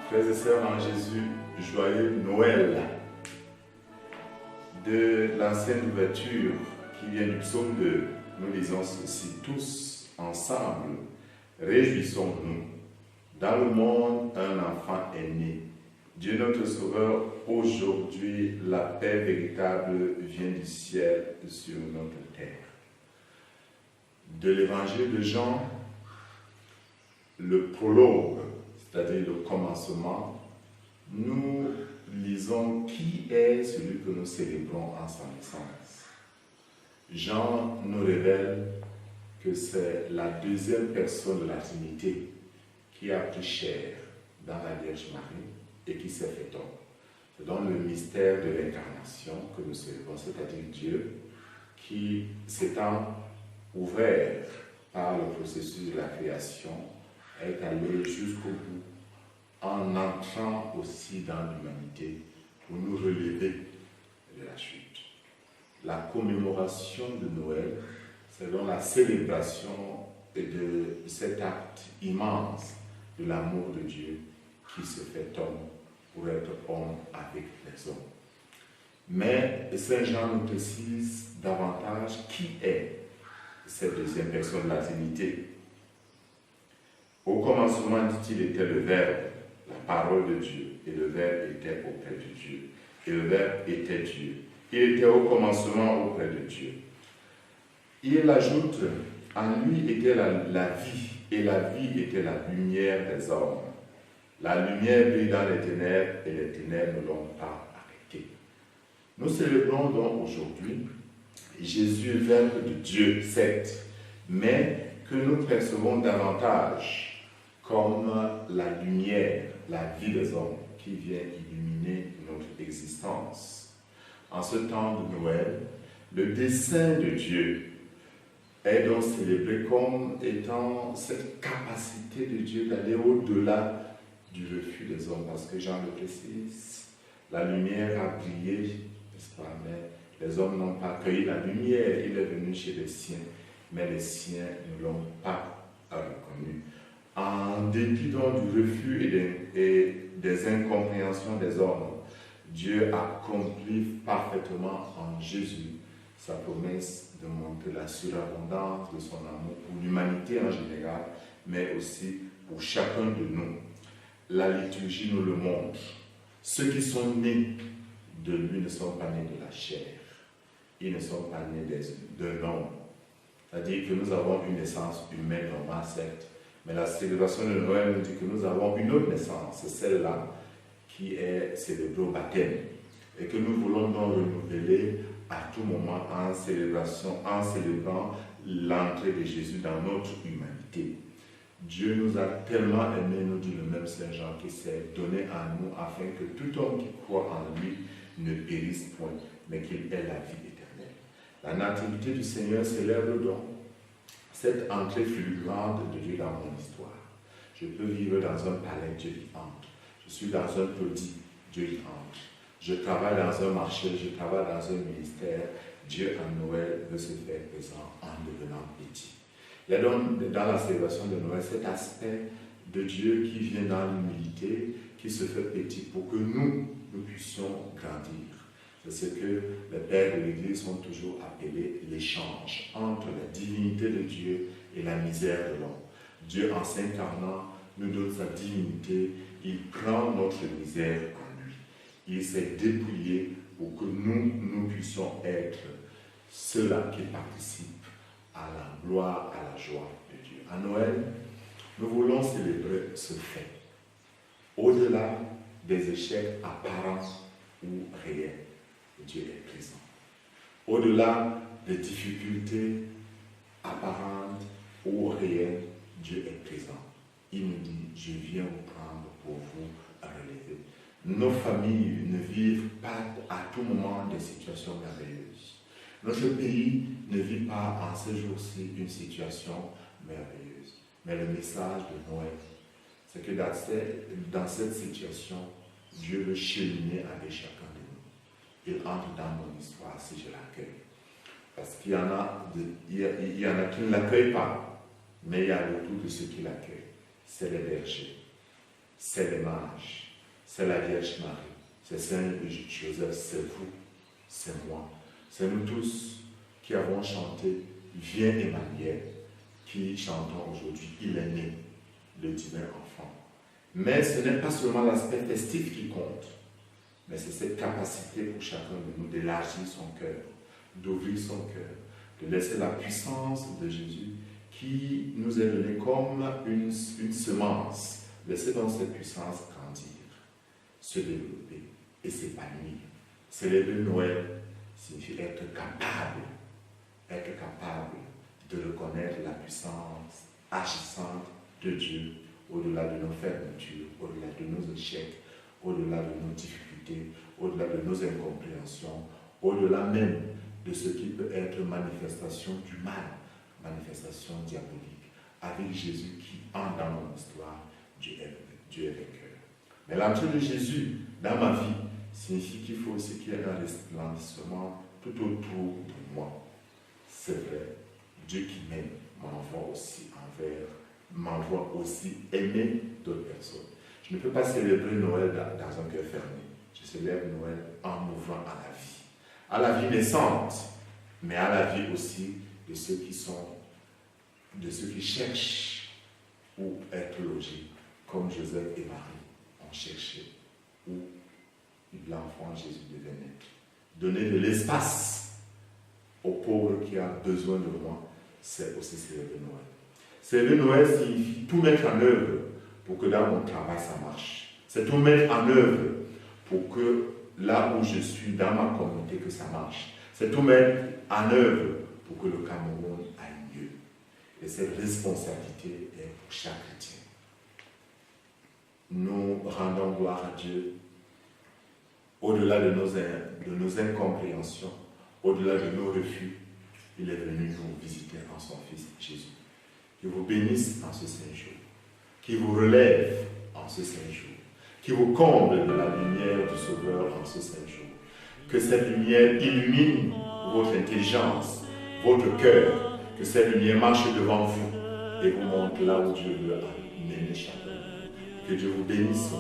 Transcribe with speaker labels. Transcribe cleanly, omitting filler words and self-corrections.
Speaker 1: Frères et sœurs en Jésus, joyeux Noël. De l'ancienne ouverture qui vient du psaume 2, nous lisons ceci: tous ensemble, réjouissons-nous. Dans le monde, un enfant est né. Dieu notre Sauveur, aujourd'hui, la paix véritable vient du ciel sur notre terre. De l'évangile de Jean, le prologue, c'est-à-dire le commencement, nous lisons qui est celui que nous célébrons en sa naissance. Jean nous révèle que c'est la deuxième personne de la Trinité qui a pris chair dans la Vierge Marie et qui s'est fait homme. C'est dans le mystère de l'incarnation que nous célébrons, c'est-à-dire Dieu qui s'étant ouvert par le processus de la création est allé jusqu'au bout en entrant aussi dans l'humanité pour nous relever de la chute. La commémoration de Noël, c'est donc la célébration de cet acte immense de l'amour de Dieu qui se fait homme pour être homme avec les hommes. Mais Saint Jean nous précise davantage qui est cette deuxième personne de la Trinité. Au commencement, dit-il, était le Verbe, la parole de Dieu, et le Verbe était auprès de Dieu, et le Verbe était Dieu. Il était au commencement auprès de Dieu. Il ajoute, en lui était la vie, et la vie était la lumière des hommes. La lumière brille dans les ténèbres, et les ténèbres ne l'ont pas arrêté. Nous célébrons donc aujourd'hui Jésus, Verbe de Dieu, certes, mais que nous percevons davantage comme la lumière, la vie des hommes qui vient illuminer notre existence. En ce temps de Noël, le dessein de Dieu est donc célébré comme étant cette capacité de Dieu d'aller au-delà du refus des hommes, parce que Jean le précise, la lumière a brillé, n'est-ce pas, mais les hommes n'ont pas accueilli la lumière, il est venu chez les siens, mais les siens ne l'ont pas reconnu. En dépit donc du refus et des incompréhensions des hommes, Dieu accomplit parfaitement en Jésus sa promesse de montrer la surabondance de son amour pour l'humanité en général, mais aussi pour chacun de nous. La liturgie nous le montre. Ceux qui sont nés de lui ne sont pas nés de la chair. Ils ne sont pas nés d'un homme. C'est-à-dire que nous avons une naissance humaine normale, certes, mais la célébration de Noël nous dit que nous avons une autre naissance, c'est celle-là qui est célébrée au baptême, et que nous voulons donc renouveler à tout moment en célébrant l'entrée de Jésus dans notre humanité. Dieu nous a tellement aimés, nous dit le même Saint Jean, qui s'est donné à nous afin que tout homme qui croit en lui ne périsse point, mais qu'il ait la vie éternelle. La nativité du Seigneur célèbre donc cette entrée fulgurante de Dieu dans mon histoire. Je peux vivre dans un palais, Dieu y entre. Je suis dans un taudis, Dieu y entre. Je travaille dans un marché, je travaille dans un ministère. Dieu en Noël veut se faire présent en devenant petit. Il y a donc dans la célébration de Noël cet aspect de Dieu qui vient dans l'humilité, qui se fait petit pour que nous puissions grandir. C'est ce que les pères de l'Église sont toujours appelés l'échange entre la divinité de Dieu et la misère de l'homme. Dieu, en s'incarnant, nous donne sa divinité, il prend notre misère en lui. Il s'est dépouillé pour que nous puissions être ceux-là qui participent à la gloire, à la joie de Dieu. À Noël, nous voulons célébrer ce fait, au-delà des échecs apparents ou réels. Dieu est présent. Au-delà des difficultés apparentes ou réelles, Dieu est présent. Il nous dit, je viens vous prendre pour vous relever. Nos familles ne vivent pas à tout moment des situations merveilleuses. Notre pays ne vit pas en ce jour-ci une situation merveilleuse. Mais le message de Noël, c'est que dans cette situation, Dieu veut cheminer avec chacun de nous. Il entre dans mon histoire si je l'accueille. Parce qu'il y en a qui ne l'accueillent pas, mais il y a le tout de ceux qui l'accueillent. C'est les bergers. c'est les mages, c'est la Vierge Marie, c'est Saint Joseph, c'est vous, c'est moi, c'est nous tous qui avons chanté Viens Emmanuel, qui chantons aujourd'hui, il est né, le divin enfant. Mais ce n'est pas seulement l'aspect festif qui compte, mais c'est cette capacité pour chacun de nous d'élargir son cœur, d'ouvrir son cœur, de laisser la puissance de Jésus qui nous est donnée comme une semence. Laissez donc cette puissance grandir, se développer et s'épanouir. Célébrer Noël signifie être capable de reconnaître la puissance agissante de Dieu au-delà de nos fermetures, au-delà de nos échecs, au-delà de nos difficultés, au-delà de nos incompréhensions, au-delà même de ce qui peut être manifestation du mal, manifestation diabolique. Avec Jésus qui entre dans mon histoire, Dieu est vainqueur. Mais l'entrée de Jésus dans ma vie signifie qu'il faut aussi qu'il y ait un resplendissement tout autour de moi. C'est vrai, Dieu qui m'aime m'envoie aussi aimer d'autres personnes. Je ne peux pas célébrer Noël dans un cœur fermé. Je célèbre Noël en m'ouvrant à la vie naissante, mais à la vie aussi de ceux qui cherchent où être logés, comme Joseph et Marie ont cherché où l'enfant Jésus devait naître. Donner de l'espace aux pauvres qui ont besoin de moi, c'est aussi célébrer Noël. Célébrer Noël signifie tout mettre en œuvre pour que dans mon travail ça marche. C'est tout mettre en œuvre pour que là où je suis, dans ma communauté, que ça marche. C'est tout mettre en œuvre pour que le Cameroun aille mieux. Et cette responsabilité est pour chaque chrétien. Nous rendons gloire à Dieu au-delà de nos incompréhensions, au-delà de nos refus. Il est venu nous visiter en son Fils Jésus. Qu'il vous bénisse en ce Saint jour, qu'il vous relève en ce Saint jour, qu'il vous comble de la lumière du Sauveur en ce Saint jour. Que cette lumière illumine votre intelligence, votre cœur, que cette lumière marche devant vous et vous montre là où Dieu veut mener chacun. Que Dieu vous bénisse.